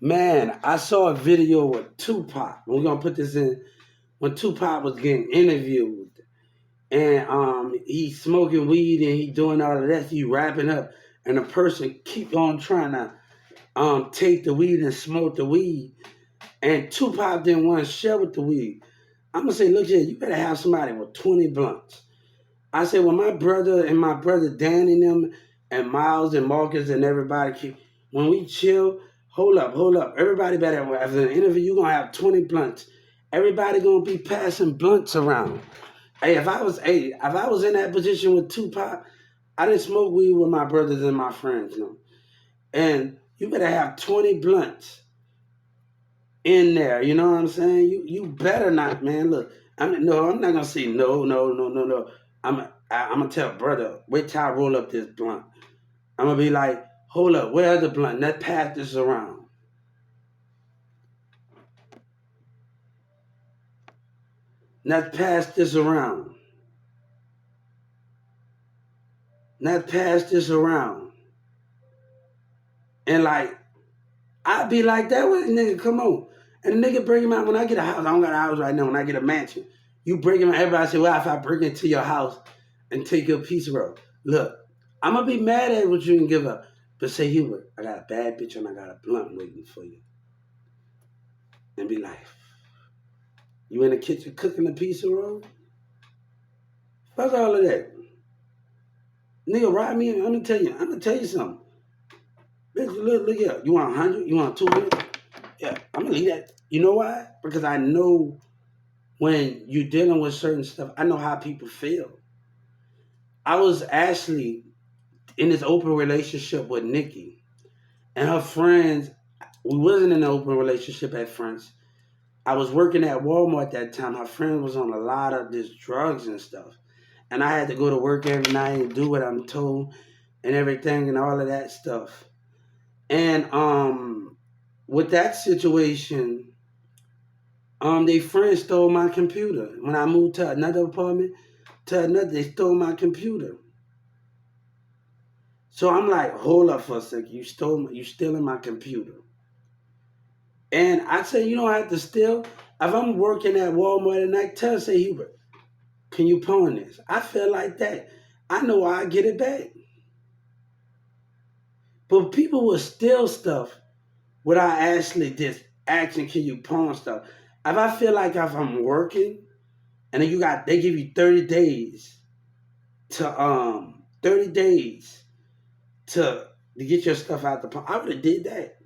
Man, I saw a video with Tupac. We're gonna put this in when Tupac was getting interviewed, and he's smoking weed and he doing all of that. He wrapping up, and the person keep on trying to take the weed and smoke the weed, and Tupac didn't want to share with the weed. I'm gonna say, look here, you better have somebody with 20 blunts. I said, well, my brother Danny and them and Miles and Marcus and everybody, when we chill, hold up. Everybody better, as an interview, you're going to have 20 blunts. Everybody going to be passing blunts around. If I was in that position with Tupac, I didn't smoke weed with my brothers and my friends, you know. And you better have 20 blunts in there. You know what I'm saying? You better not, man. Look, I'm not gonna say no. I'm gonna tell brother, wait till I roll up this blunt. I'm gonna be like, hold up, where's the blunt? Let's pass this around. Let's pass this around. Let's pass this around. And like, I be like that with a nigga, come on. And the nigga bring him out when I get a house. I don't got a house right now. When I get a mansion, you bring him. Everybody say, well, if I bring it to your house and take your piece of road, look, I'm gonna be mad at what you didn't give up. But say, Hubert, I got a bad bitch and I got a blunt waiting for you. And be like, you in the kitchen cooking a piece of road? Fuck all of that. Nigga, ride me. I'm gonna tell you something. Bitch, look here. You want 100? You want 200? Yeah, I'm gonna leave that. You know why? Because I know when you're dealing with certain stuff, I know how people feel. I was actually in this open relationship with Nikki and her friends. We wasn't in an open relationship at first. I was working at Walmart at that time. Her friend was on a lot of this drugs and stuff. And I had to go to work every night and do what I'm told and everything and all of that stuff. And with that situation, they friends stole my computer. When I moved to another apartment, they stole my computer. So I'm like, hold up for a second. You stealing my computer. And I say, you don't have to steal. If I'm working at Walmart at night, say, Hubert, can you pawn this? I feel like that. I know I get it back. But people will steal stuff without actually just asking, can you pawn stuff? If I feel like if I'm working and then they give you 30 days to 30 days to get your stuff out the pawn, I would have did that.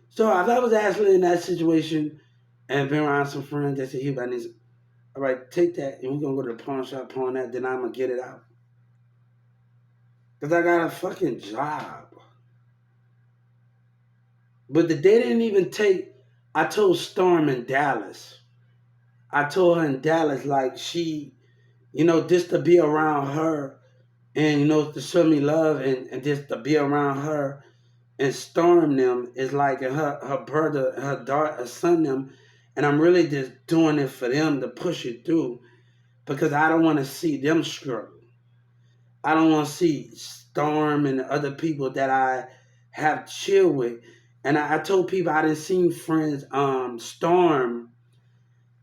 So if I was actually in that situation and been around some friends that said, here, I need, all right, take that and we're gonna go to the pawn shop, pawn that, then I'm gonna get it out. Because I got a fucking job. But they didn't even take, I told Storm in Dallas. I told her in Dallas, like, just to be around her and, to show me love and just to be around her and Storm them is like her brother, her daughter, her son them. And I'm really just doing it for them to push it through because I don't want to see them struggle. I don't want to see Storm and the other people that I have chill with. And I told people I didn't see friends, Storm,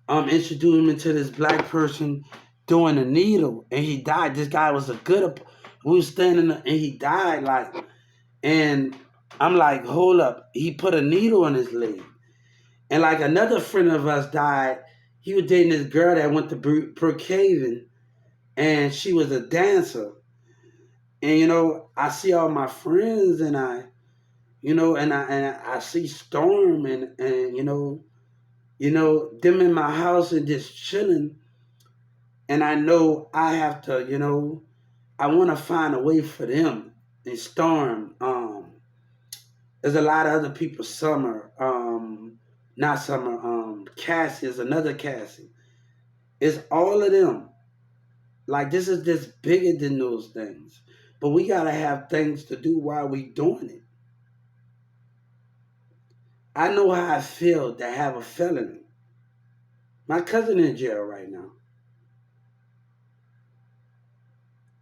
introduced me to this black person doing a needle, and he died. This guy was a good. We was standing, and he died. And I'm like, hold up. He put a needle in his leg, and like another friend of us died. He was dating this girl that went to Brookhaven, and she was a dancer. And I see all my friends, and I see Storm, and them in my house and just chilling. And I know I have to, I want to find a way for them. And Storm, there's a lot of other people. Summer, not Summer, Cassie is another Cassie. It's all of them. Like this is just bigger than those things. But we gotta have things to do while we doing it. I know how I feel to have a felony. My cousin in jail right now.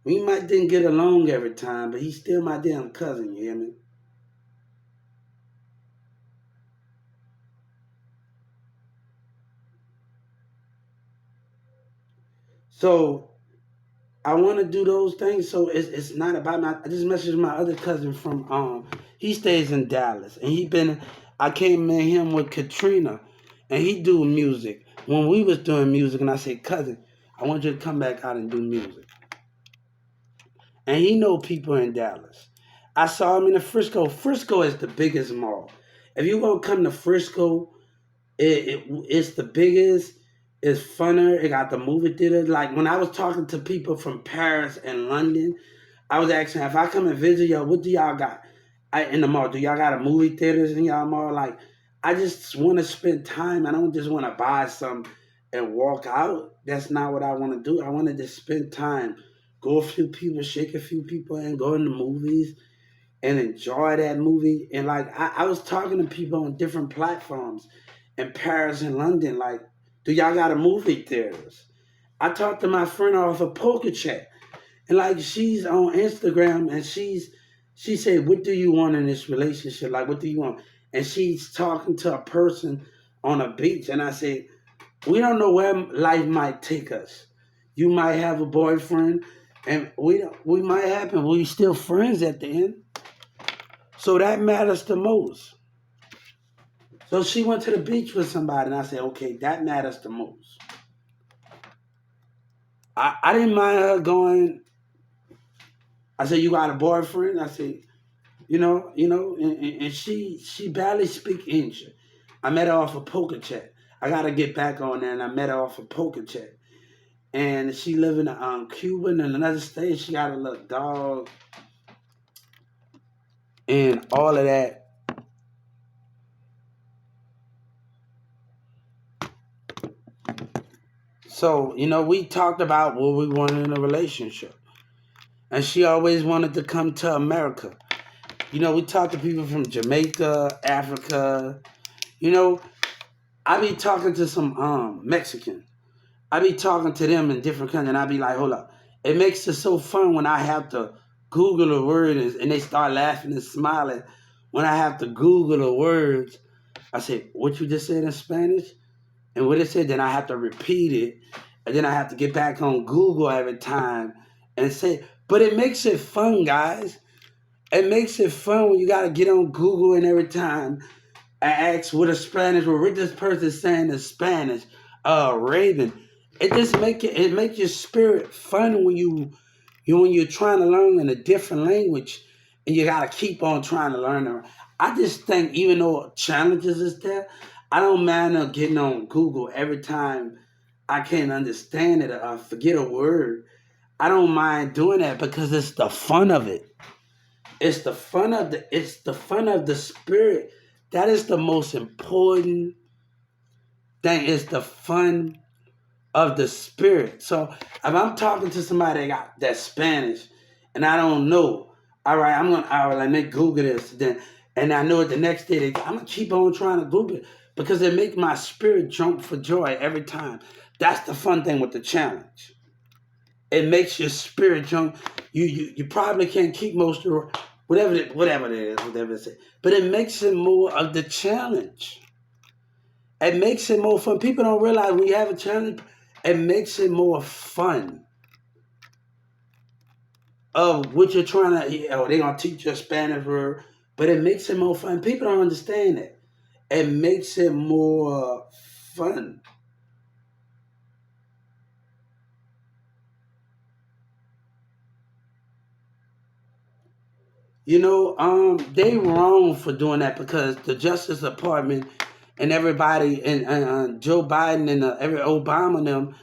We might didn't get along every time, but he's still my damn cousin, you hear me? So I want to do those things. So it's not about my. I just messaged my other cousin from he stays in Dallas, and he been. I came in him with Katrina, and he do music. When we was doing music, and I said, cousin, I want you to come back out and do music. And he know people in Dallas. I saw him in the Frisco. Frisco is the biggest mall. If you gonna come to Frisco, it's the biggest. It's funner. It got the movie theater. Like when I was talking to people from Paris and London, I was asking if I come and visit y'all, what do y'all got in the mall? Do y'all got a movie theaters in y'all mall? Like I just want to spend time. I don't just want to buy some and walk out. That's not what I want to do. I want to just spend time, go a few people, shake a few people, and go in the movies and enjoy that movie. And like I was talking to people on different platforms in Paris and London, like, do y'all got a movie theaters? I talked to my friend off of Poker Chat, and like she's on Instagram, and she said, "What do you want in this relationship? Like, what do you want?" And she's talking to a person on a beach, and I said, "We don't know where life might take us. You might have a boyfriend, and we might happen. We still friends at the end. So that matters the most." So she went to the beach with somebody, and I said, "Okay, that matters the most." I didn't mind her going. I said, "You got a boyfriend?" I said, and she barely speak English. I met her off of Poker Chat. I gotta get back on there, and I met her off of Poker Chat. And she live in Cuba in another state. She got a little dog and all of that. So we talked about what we wanted in a relationship, and she always wanted to come to America. We talked to people from Jamaica, Africa. You know, I be talking to some Mexican. I be talking to them in different countries, and I be like, hold up. It makes it so fun when I have to Google a word and they start laughing and smiling. When I have to Google the words, I say, what you just said in Spanish? And what it said, then I have to repeat it. And then I have to get back on Google every time and say, but it makes it fun, guys. It makes it fun when you got to get on Google and every time I ask what a Spanish, what this person saying in Spanish, Raven. It just make your spirit fun when when you're trying to learn in a different language, and you gotta keep on trying to learn it. I just think even though challenges is there, I don't mind getting on Google every time I can't understand it or forget a word. I don't mind doing that because it's the fun of it. It's the fun of the spirit. That is the most important thing. It's the fun of the spirit. So if I'm talking to somebody that got that Spanish and I don't know, all right, let me Google this then, and I know it the next day. I'm gonna keep on trying to Google it because it makes my spirit jump for joy every time. That's the fun thing with the challenge. It makes your spirit jump. You probably can't keep most of whatever it is, but it makes it more of the challenge. It makes it more fun. People don't realize when you have a challenge, it makes it more fun of what you're trying to, they're going to teach you a Spanish word, but it makes it more fun. People don't understand it. It makes it more fun. They wrong for doing that because the Justice Department and everybody and Joe Biden and every Obama and them.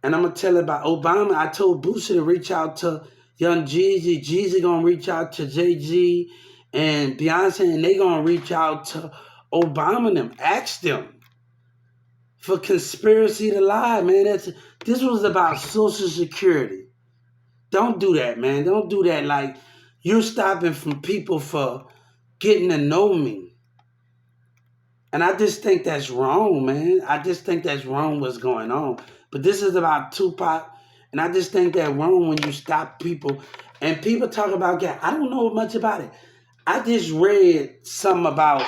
And I'm gonna tell you about Obama. I told Boosie to reach out to Young Jeezy. Jeezy gonna reach out to Jay Z and Beyonce, and they gonna reach out to Obama and them. Ask them for conspiracy to lie, man. This was about Social Security. Don't do that, man. Don't do that. Like you're stopping from people for getting to know me. And I just think that's wrong, man. I just think that's wrong what's going on. But this is about Tupac And I just think that wrong when you stop people. And people talk about gang. I don't know much about it. I just read something about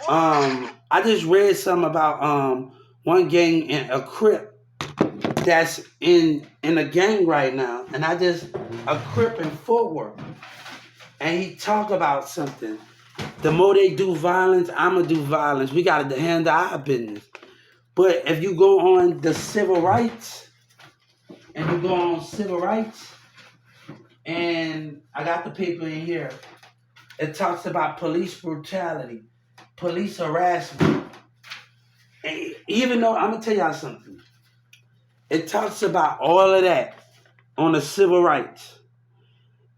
I just read something about one gang in a Crip that's in a gang right now, and a Crip in Fort Worth, and he talk about something. The more they do violence, I'ma do violence. We gotta handle our business. But if you go on the civil rights, and I got the paper in here, it talks about police brutality, police harassment. And even though I'm gonna tell y'all something, it talks about all of that on the civil rights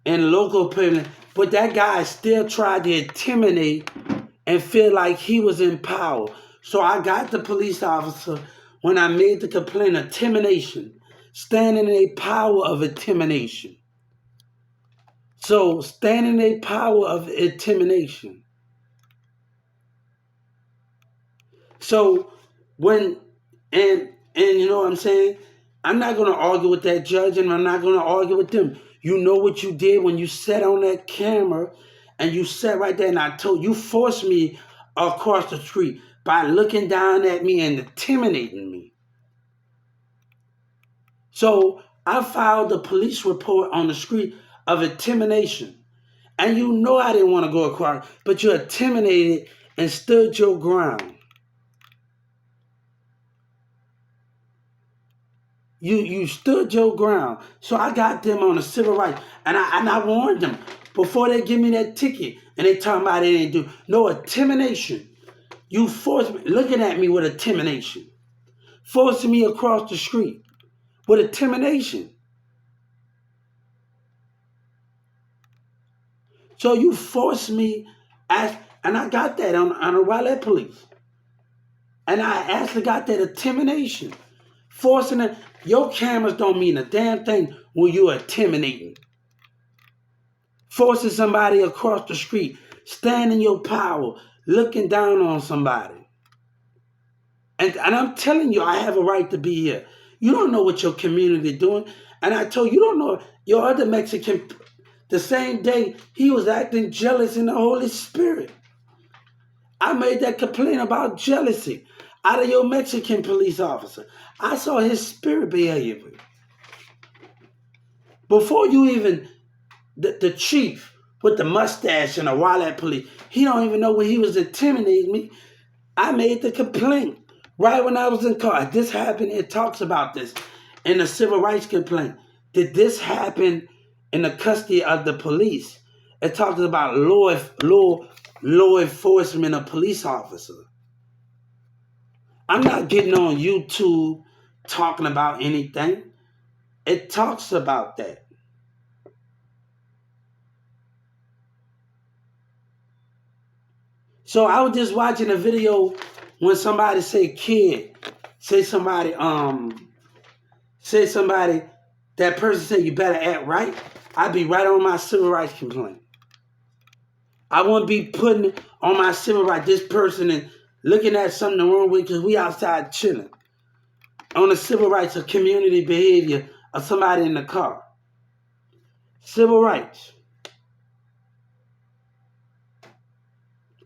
and local opinion, but that guy still tried to intimidate and feel like he was in power. So I got the police officer when I made the complaint, intimidation, standing in a power of intimidation. So standing in a power of intimidation. So when and you know what I'm saying? I'm not gonna argue with that judge, and I'm not gonna argue with them. You know what you did when you sat on that camera and you sat right there, and I told you forced me across the street by looking down at me and intimidating me. So I filed a police report on the street of intimidation. And you know I didn't want to go across, but you intimidated and stood your ground. You stood your ground. So I got them on the civil rights. And I warned them before they give me that ticket. And they talking about they didn't do no intimidation. You forced me, looking at me with intimidation. Forcing me across the street with intimidation. So you forced me, and I got that on the Raleigh police. And I actually got that intimidation. Forcing it. Your cameras don't mean a damn thing when you're intimidating. Forcing somebody across the street, standing your power, looking down on somebody. And I'm telling you, I have a right to be here. You don't know what your community doing. And I told you, don't know your other Mexican, the same day, he was acting jealous in the Holy Spirit. I made that complaint about jealousy out of your Mexican police officer. I saw his spirit behavior. Before you even, the chief with the mustache and the wallet police, he don't even know when he was intimidating me. I made the complaint right when I was in car. This happened, it talks about this in the civil rights complaint. Did this happen in the custody of the police? It talks about law enforcement of police officer. I'm not getting on YouTube talking about anything. It talks about that. So I was just watching a video when somebody say somebody, that person say you better act right. I'd be right on my civil rights complaint. I wouldn't be putting on my civil rights this person and looking at something wrong with because we outside chilling. On the civil rights of community behavior of somebody in the car. Civil rights.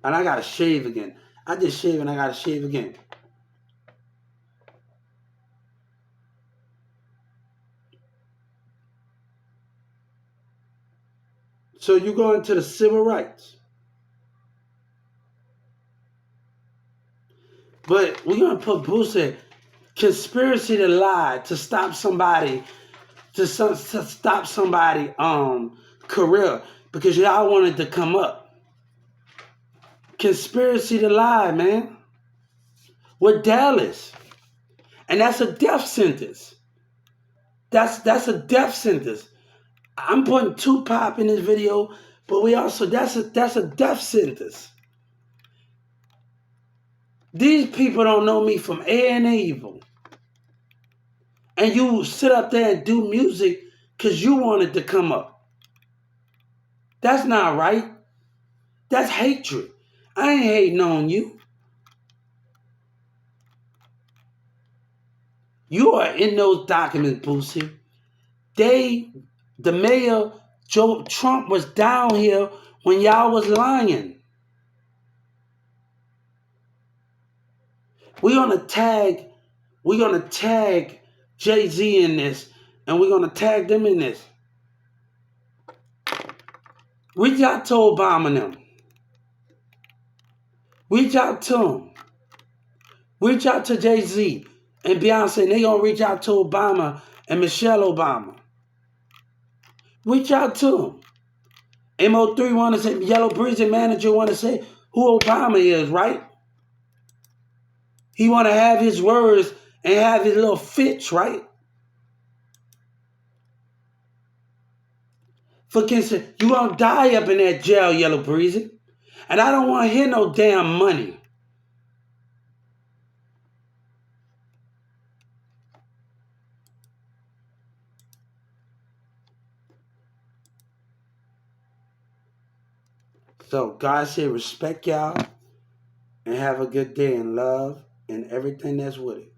And I gotta shave again. I just shaved and I gotta shave again. So you go into the civil rights. But we're gonna put Boosie conspiracy to lie to stop somebody career because y'all wanted to come up. Conspiracy to lie, man. With Dallas. And that's a death sentence. That's a death sentence. I'm putting Tupac in this video, but we also that's a death sentence. These people don't know me from A and evil. And you sit up there and do music because you wanted to come up. That's not right. That's hatred. I ain't hating on you. You are in those documents, Boosie. The mayor, Joe Trump, was down here when y'all was lying. We're gonna tag Jay-Z in this, and we're gonna tag them in this. Reach out to Obama and them. Reach out to them. Reach out to Jay-Z and Beyonce, and they gonna reach out to Obama and Michelle Obama. Reach out to them. MO3 want to say, Yellow Breezy manager want to say who Obama is, right? He want to have his words and have his little fits, right? For instance, you gonna die up in that jail, Yellow Breezy. And I don't want to hear no damn money. So God said respect y'all and have a good day in love and everything that's with it.